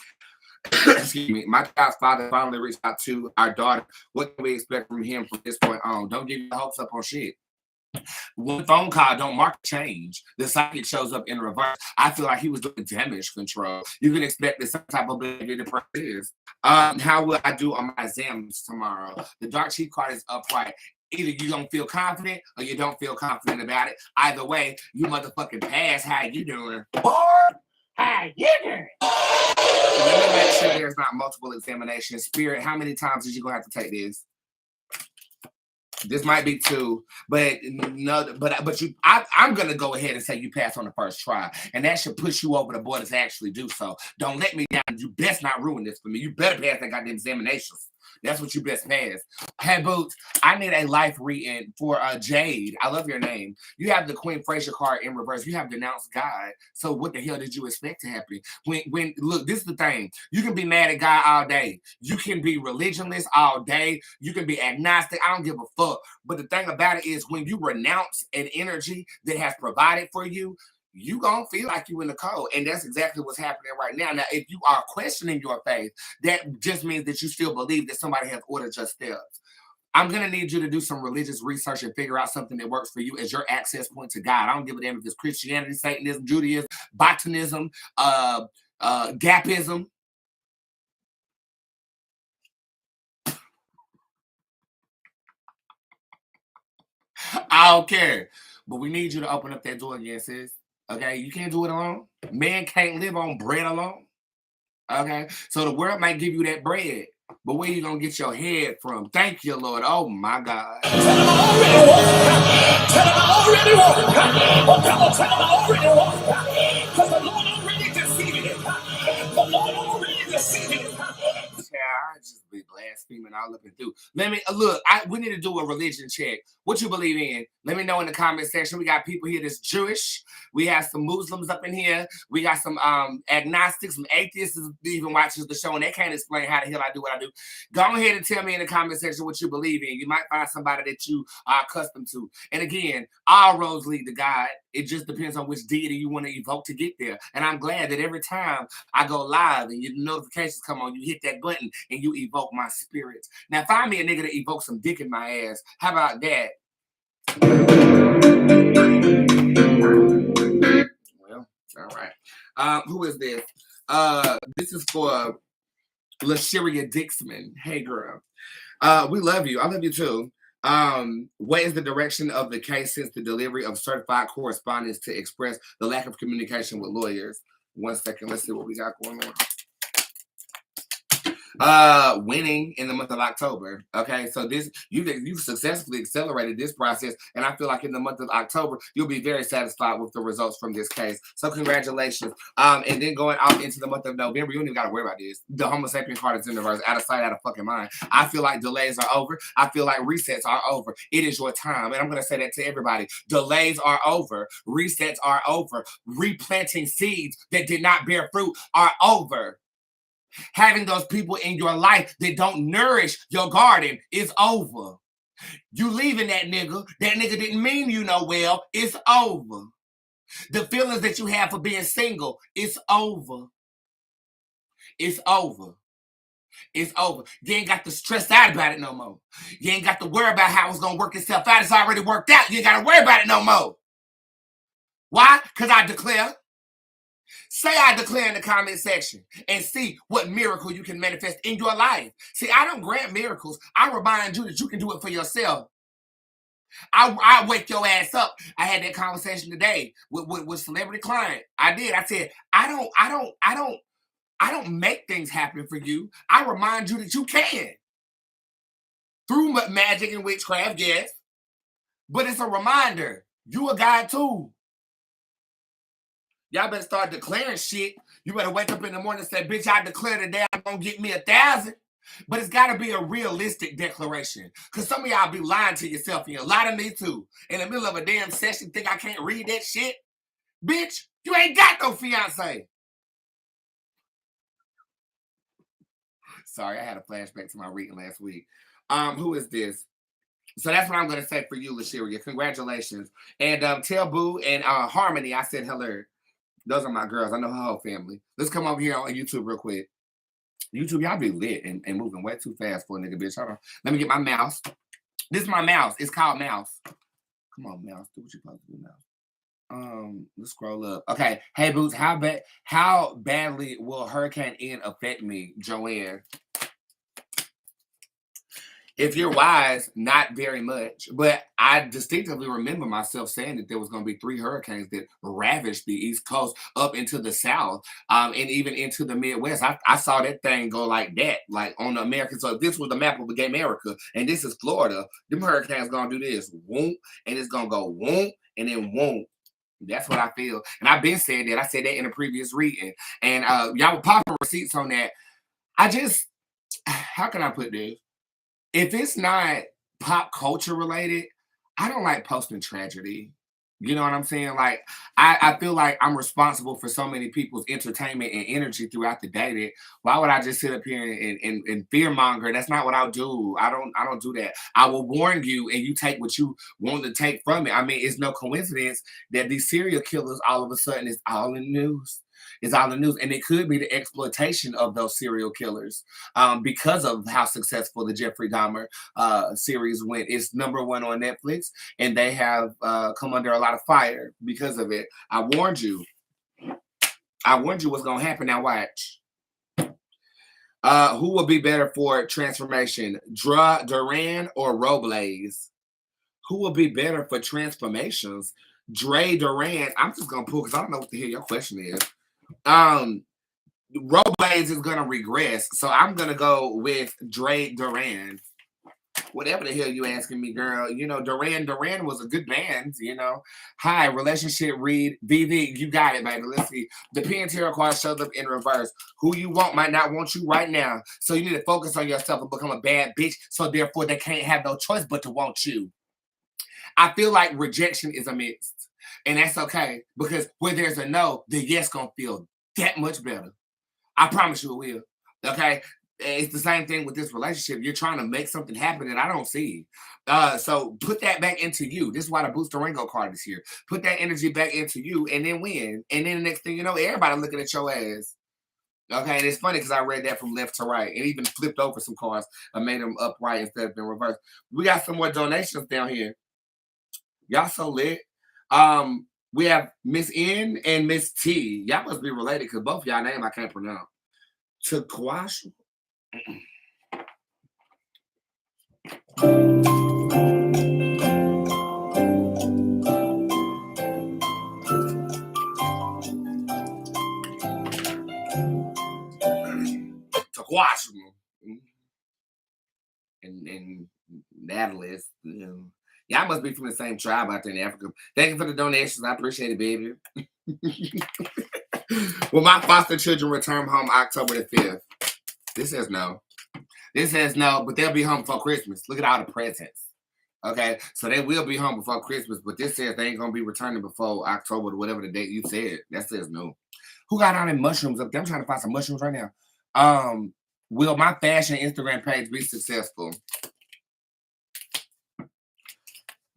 Excuse me. My child's father finally reached out to our daughter. What can we expect from him from this point on? Don't give your hopes up on shit. One phone call don't mark change. The psychic shows up in reverse. I feel like he was doing damage control. You can expect the same type of behavior the person is. How will I do on my exams tomorrow? The dark sheep card is upright. Either you don't feel confident or you don't feel confident about it. Either way, you motherfucking pass. How you doing? Boy, how you doing? Let me make sure there's not multiple examinations. Spirit, how many times is you gonna have to take this? This might be two, but no, but I'm gonna go ahead and say you pass on the first try, and that should push you over the border to actually do so. Don't let me down. You best not ruin this for me. You better pass that goddamn examinations. That's what you best pass. Hey Boots, I need a life reading for Jade. I love your name. You have the Queen Fraser card in reverse. You have denounced God. So what the hell did you expect to happen? When look, this is the thing. You can be mad at God all day. You can be religionless all day. You can be agnostic. I don't give a fuck. But the thing about it is when you renounce an energy that has provided for you, you gonna feel like you in the cold. And that's exactly what's happening right now. Now, if you are questioning your faith, that just means that you still believe that somebody has ordered your steps. I'm gonna need you to do some religious research and figure out something that works for you as your access point to God. I don't give a damn if it's Christianity, Satanism, Judaism, botanism, Gapism. I don't care. But we need you to open up that door again, sis. Okay, you can't do it alone. Man can't live on bread alone. Okay, so the world might give you that bread, but where you gonna get your head from? Thank you, Lord. Oh my God. Tell them I already won. Tell them I already won. Oh, come on, tell them I already won. Because the Lord already defeated it. The Lord already defeated it. I just be blaspheming all up and through. Let me look. We need to do a religion check. What you believe in? Let me know in the comment section. We got people here that's Jewish. We have some Muslims up in here. We got some agnostics, some atheists that even watches the show and they can't explain how the hell I do what I do. Go ahead and tell me in the comment section what you believe in. You might find somebody that you are accustomed to. And again, all roads lead to God. It just depends on which deity you want to evoke to get there. And I'm glad that every time I go live and your notifications come on, you hit that button and you evoke my spirits. Now find me a nigga to evoke some dick in my ass. How about that? Well, all right. Who is this? This is for Lasheria Dixman. Hey girl. We love you. I love you too. What is the direction of the case since the delivery of certified correspondence to express the lack of communication with lawyers? 1 second, let's see what we got going on. Winning in the month of October. Okay, so this you've successfully accelerated this process, and I feel like in the month of October you'll be very satisfied with the results from this case. So congratulations. And then going out into the month of November, you don't even got to worry about this. The Homo sapien card is in reverse, out of sight, out of fucking mind. I feel like delays are over. I feel like resets are over. It is your time, and I'm gonna say that to everybody. Delays are over. Resets are over. Replanting seeds that did not bear fruit are over. Having those people in your life that don't nourish your garden is over. You leaving that nigga didn't mean you no well, it's over. The feelings that you have for being single, it's over. It's over. It's over. You ain't got to stress out about it no more. You ain't got to worry about how it's gonna work itself out. It's already worked out. You ain't got to worry about it no more. Why? Because I declare. Say I declare in the comment section and see what miracle you can manifest in your life. See, I don't grant miracles. I remind you that you can do it for yourself. I wake your ass up. I had that conversation today with celebrity client. I did. I said, I don't make things happen for you. I remind you that you can. Through magic and witchcraft, yes. But it's a reminder. You a guy too. Y'all better start declaring shit. You better wake up in the morning and say, bitch, I declare today I'm going to get me 1,000. But it's got to be a realistic declaration. Because some of y'all be lying to yourself and you lie to me too. In the middle of a damn session, think I can't read that shit? Bitch, you ain't got no fiance. Sorry, I had a flashback to my reading last week. Who is this? So that's what I'm gonna say for you, Lasheria. Congratulations. And tell Boo and Harmony I said hello. Those are my girls. I know her whole family. Let's come over here on YouTube real quick. YouTube, y'all be lit and moving way too fast for a nigga, bitch. Hold on. Let me get my mouse. This is my mouse. It's called Mouse. Come on, Mouse. Do what you're supposed to do now. Let's scroll up. Okay. Hey Boots, how badly will Hurricane Ian affect me, Joanne? If you're wise, not very much. But I distinctively remember myself saying that there was going to be 3 hurricanes that ravaged the East Coast up into the South, and even into the Midwest. I saw that thing go like that, like on the American. So if this was the map of the America, and this is Florida, them hurricanes going to do this, whoop, and it's going to go whoop, and then whoop. That's what I feel. And I've been saying that. I said that in a previous reading. And y'all were popping receipts on that. How can I put this? If it's not pop culture related, I don't like posting tragedy. You know what I'm saying? Like, I feel like I'm responsible for so many people's entertainment and energy throughout the day that why would I just sit up here and fear monger? That's not what I'll do. I don't do that. I will warn you and you take what you want to take from it. I mean, it's no coincidence that these serial killers all of a sudden is all in the news. It's all in the news. And it could be the exploitation of those serial killers because of how successful the Jeffrey Dahmer series went. It's #1 on Netflix, and they have come under a lot of fire because of it. I warned you. I warned you what's going to happen. Now watch. Who will be better for transformation, Duran or Robles? Who will be better for transformations, Dre Duran? I'm just going to pull because I don't know what the hell your question is. Robles is gonna regress, so I'm gonna go with Dre Duran. Whatever the hell you asking me, girl. You know, Duran was a good band, you know. Hi, relationship read. VV, you got it, baby. Let's see. The Pen Tarot card shows up in reverse. Who you want might not want you right now. So you need to focus on yourself and become a bad bitch. So therefore they can't have no choice but to want you. I feel like rejection is a mix. And that's okay. Because where there's a no, the yes gonna feel that much better. I promise you it will. Okay. It's the same thing with this relationship. You're trying to make something happen that I don't see. So put that back into you. This is why the Booster Ringo card is here. Put that energy back into you and then win. And then the next thing you know, everybody looking at your ass. Okay, and it's funny because I read that from left to right and even flipped over some cards and made them upright instead of in reverse. We got some more donations down here. Y'all so lit. We have Miss N and Miss T. Y'all must be related because both y'all name I can't pronounce. Taquash. Taquash. And Natalie. You know. Y'all must be from the same tribe out there in Africa. Thank you for the donations. I appreciate it, baby. Will my foster children return home October the 5th? This says no. This says no, but they'll be home before Christmas. Look at all the presents. Okay, so they will be home before Christmas, but this says they ain't gonna be returning before October, whatever the date you said. That says no. Who got all them mushrooms up there? I'm trying to find some mushrooms right now. Will my fashion Instagram page be successful?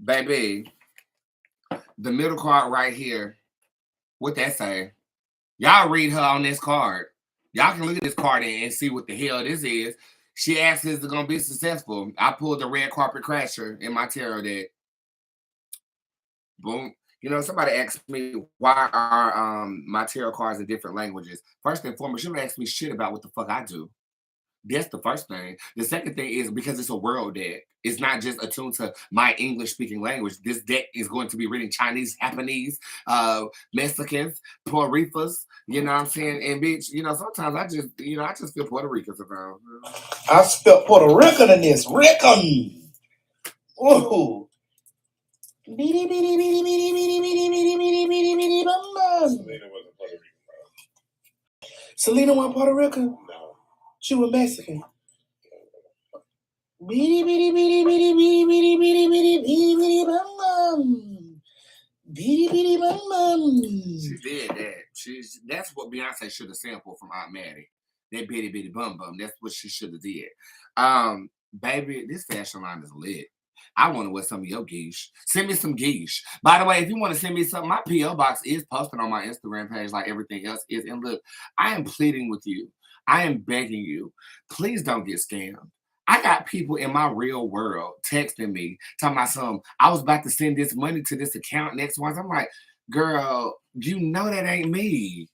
Baby, the middle card right here. What that say? Y'all read her on this card. Y'all can look at this card and see what the hell this is. She asks, is it going to be successful? I pulled the red carpet crasher in my tarot deck. Boom. You know, somebody asked me, why are my tarot cards in different languages? First and foremost, you don't ask me shit about what the fuck I do. That's the first thing. The second thing is because it's a world deck. It's not just attuned to my English-speaking language. This deck is going to be reading Chinese, Japanese, Mexicans, Puerto Ricans. You know what I'm saying? And bitch, you know, sometimes I just feel Puerto Rican sometimes. I spelled Puerto Rican in this. Rican. Ooh. Beady, beady, beady, beady, beady, beady, beady, beady, beady, beady, bum, bum. Selena wasn't Puerto Rican, bro. Selena wasn't Puerto Rican? No. She was Mexican. Beady, beady, beady, beady, beady, beady, beady, beady, beady, beady, bum, bum. Beady, beady, bum, bum. She did that. That's what Beyonce should have sampled from Aunt Maddie. That bitty bitty bum bum. That's what she should have did. Baby, this fashion line is lit. I want to wear some of your geesh. Send me some geesh. By the way, if you want to send me something, my P.O. box is posted on my Instagram page like everything else is. And look, I am pleading with you. I am begging you. Please don't get scammed. I got people in my real world texting me, talking about I was about to send this money to this account next once. I'm like, girl, you know that ain't me.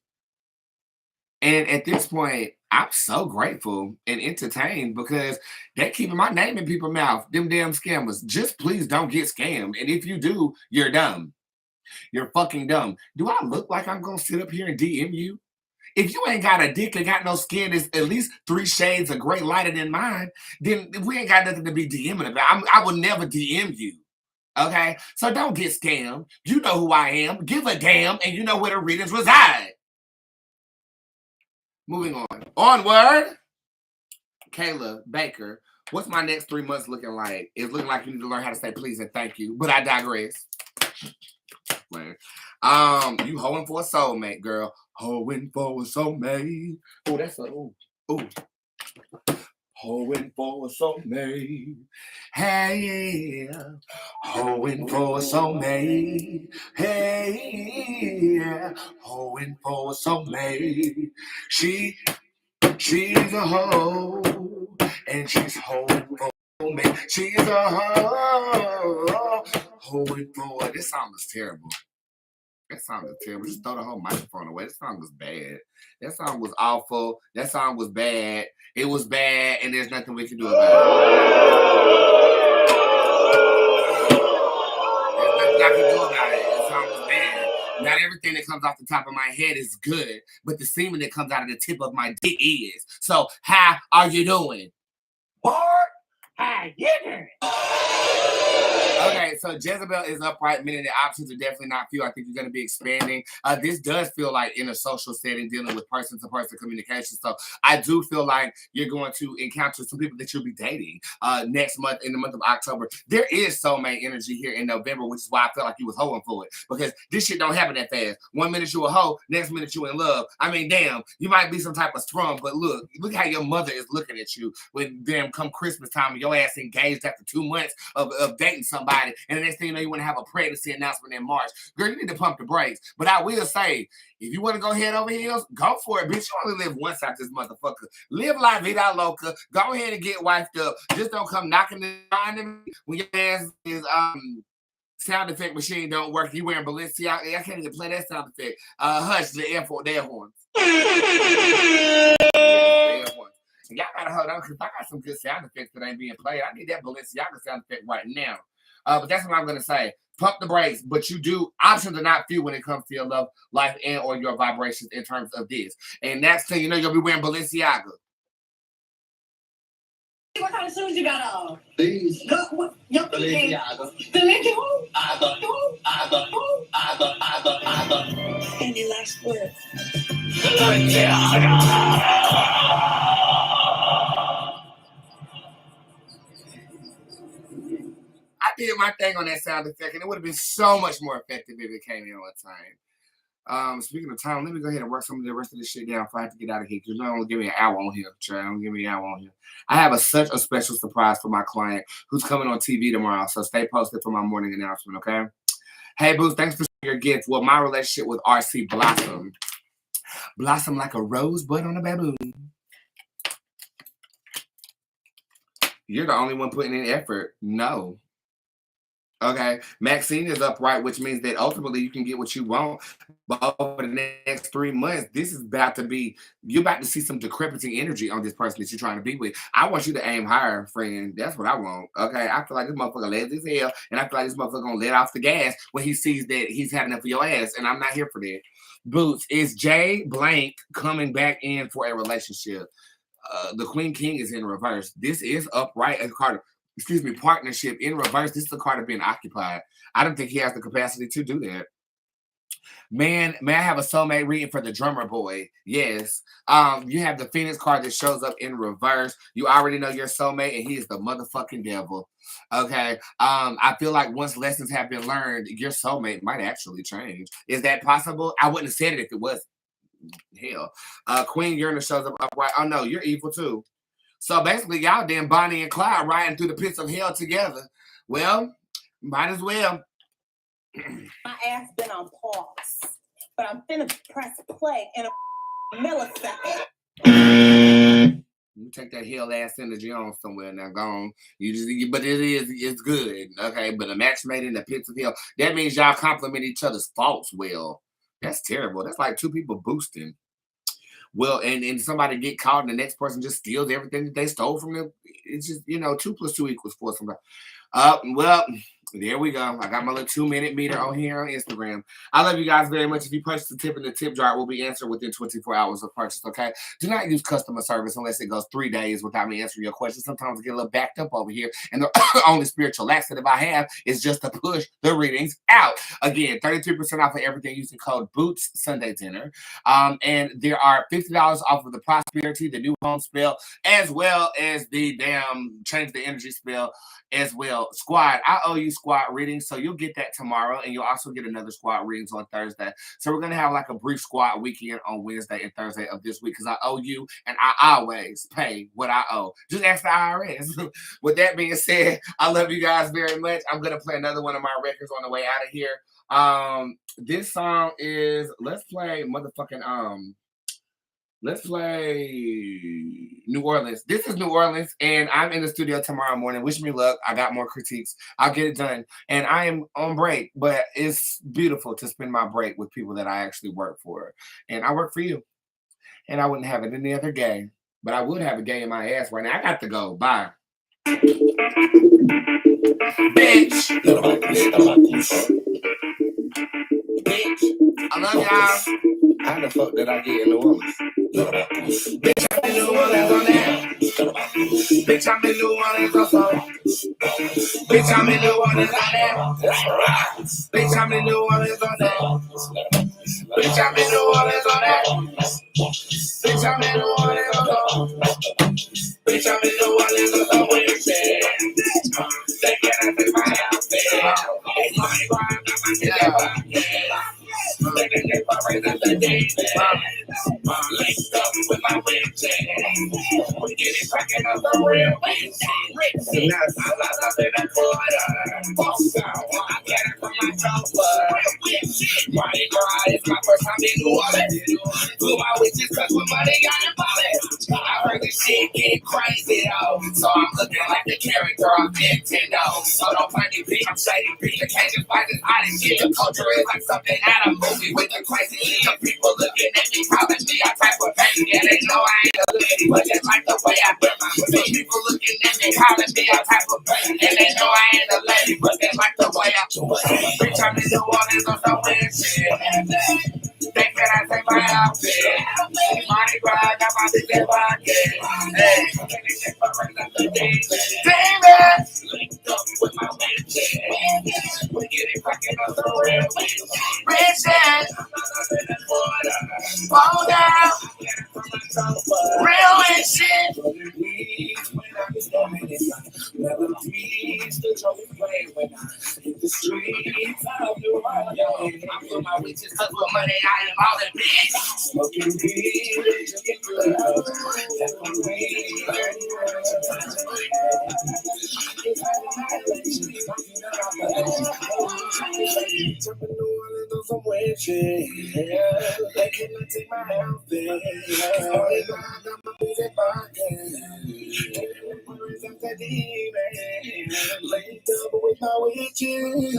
And at this point, I'm so grateful and entertained because they're keeping my name in people's mouth. Them damn scammers. Just please don't get scammed. And if you do, you're dumb. You're fucking dumb. Do I look like I'm gonna sit up here and DM you? If you ain't got a dick and got no skin that's at least 3 shades of gray lighter than mine, then we ain't got nothing to be DMing about. I will never DM you. Okay? So don't get scammed. You know who I am. Give a damn, and you know where the readings reside. Moving on. Onward. Kayla Baker. What's my next 3 months looking like? It's looking like you need to learn how to say please and thank you. But I digress. You hoeing for a soulmate, girl. Hoeing for a soulmate. Oh, that's a hoeing for a soulmate. Hey, yeah. Hoeing for a soulmate. Hey, yeah. Hoeing for a soulmate. She's a hoe, and she's hoeing for a soulmate. She's a hoe, hoeing for it. This song is terrible. That song was terrible. Just throw the whole microphone away. That song was bad. That song was awful. That song was bad. It was bad, and there's nothing we can do about it. There's nothing I can do about it. That song was bad. Not everything that comes off the top of my head is good, but the semen that comes out of the tip of my dick is. So, how are you doing? What? How you doing? Okay, so Jezebel is upright, meaning the options are definitely not few. I think you're going to be expanding. This does feel like in a social setting, dealing with person-to-person communication. So I do feel like you're going to encounter some people that you'll be dating next month, in the month of October. There is soulmate energy here in November, which is why I felt like you was hoeing for it. Because this shit don't happen that fast. 1 minute you a hoe, next minute you in love. I mean, damn, you might be some type of sprung, but look how your mother is looking at you when damn come Christmas time and your ass engaged after 2 months of dating somebody. And the next thing you know, you want to have a pregnancy announcement in March. Girl, you need to pump the brakes. But I will say, if you want to go head over heels, go for it, bitch. You only live once out this motherfucker. Live la vida loca. Go ahead and get wifed up. Just don't come knocking the door when your ass is sound effect machine don't work. You wearing Balenciaga. I can't even play that sound effect. Hush, the air horns. Y'all gotta hold on because I got some good sound effects that ain't being played. I need that Balenciaga sound effect right now. But that's what I'm gonna say. Pump the brakes, but you do options are not few when it comes to your love life and or your vibrations in terms of this. And next thing you know, you'll be wearing Balenciaga. What kind of shoes you got on? These. Balenciaga. Any last words? I did my thing on that sound effect, and it would have been so much more effective if it came in on time. Speaking of time, let me go ahead and work some of the rest of this shit down if I have to get out of here, because you're not going to give me an hour on here, Trey. Don't give me an hour on here. I have such a special surprise for my client who's coming on TV tomorrow, so stay posted for my morning announcement, okay? Hey, Boots, thanks for your gift. Well, my relationship with RC blossomed. Blossom like a rosebud on a baboon. You're the only one putting in effort. No. Okay, Maxine is upright, which means that ultimately you can get what you want. But over the next 3 months, this is about to be, you're about to see some decrepiting energy on this person that you're trying to be with. I want you to aim higher, friend. That's what I want. Okay, I feel like this motherfucker lazy as hell, and I feel like this motherfucker gonna let off the gas when he sees that he's had enough of your ass, and I'm not here for that. Boots, is Jay Blank coming back in for a relationship? The Queen King is in reverse. This is upright and card. Partnership in reverse. This is the card of being occupied. I don't think he has the capacity to do that. Man, may I have a soulmate reading for the drummer boy? Yes. You have the Phoenix card that shows up in reverse. You already know your soulmate, and he is the motherfucking devil. Okay. I feel like once lessons have been learned, your soulmate might actually change. Is that possible? I wouldn't have said it if it wasn't. Hell. Queen Uranus shows up upright. Oh no, you're evil too. So basically, y'all damn Bonnie and Clyde riding through the pits of hell together. Well, might as well. My ass been on pause, but I'm finna press play in a millisecond. You take that hell ass energy on somewhere now, gone. But it's good, okay. But a match made in the pits of hell. That means y'all compliment each other's faults well. That's terrible. That's like two people boosting. Well, and somebody get caught, and the next person just steals everything that they stole from them. It's just 2 + 2 = 4. Somebody. Well, there we go. I got my little 2-minute meter on here on Instagram. I love you guys very much. If you purchase a tip in the tip jar, it will be answered within 24 hours of purchase, okay? Do not use customer service unless it goes 3 days without me answering your question. Sometimes I get a little backed up over here, and the only spiritual laxative I have is just to push the readings out. Again, 33% off of everything using code BOOTS Sunday Dinner. And there are $50 off of the prosperity, the new home spell, as well as the damn change the energy spell as well. Squad, I owe you squad readings, so you'll get that tomorrow, and you'll also get another squad readings on Thursday. So we're gonna have like a brief squad weekend on Wednesday and Thursday of this week because I owe you, and I always pay what I owe. Just ask the IRS. With that being said, I love you guys very much. I'm gonna play another one of my records on the way out of here. This song is let's play New Orleans. This is New Orleans, and I'm in the studio tomorrow morning. Wish me luck. I got more critiques. I'll get it done. And I am on break, but it's beautiful to spend my break with people that I actually work for. And I work for you. And I wouldn't have it any other gay. But I would have a gay in my ass right now. I got to go. Bye. Bitch. Bitch. I love y'all. How the fuck did I get in New Orleans? Bitch, I'm in New Orleans on that. Bitch, I'm in New Orleans on that. Bitch, I'm in New Orleans on that. Bitch, I'm in New Orleans on that. Bitch, I'm in New Orleans on that. Bitch, I'm in New Orleans on that. Bitch, I'm in New Orleans on that. They can't take my outfit. Money grind, got my nigga. Laced up with my witch. We get it cracking up the real witch. I love up in the quarter. Boss out, I get it from my chopper. Money grind is my first time in New Orleans. Blew my witches cause with money got involved. I heard this shit get crazy though. So I'm looking like the character of Nintendo. So don't find me beat, I'm shady beat. Occasion spices hot and shit. The culture is like something out of movie with the crazy young people looking at me, calling me a type of baby. And they know I ain't a lady, but just like the way I wear my hoodie. People looking at me, calling me a type of baby. And they know I ain't a lady, but just like the way I do it. Bitch, I'm in New Orleans on some weird shit. They cannot take my outfit. Money grind, got my bitch in pocket. Hey, demon! Linked up with my bitch. We get it cracking up the real bitch. Bitches! Fall down! Real and shit! Melodies, the trophy play when I hit the streets. I'm for my witches, cause with money I am all in bitch. Smoking weed, drinking good. That's my weed. Jumping New Orleans on some weird shit. They cannot take my outfit. Only got my music pocket. Linked up with my witches.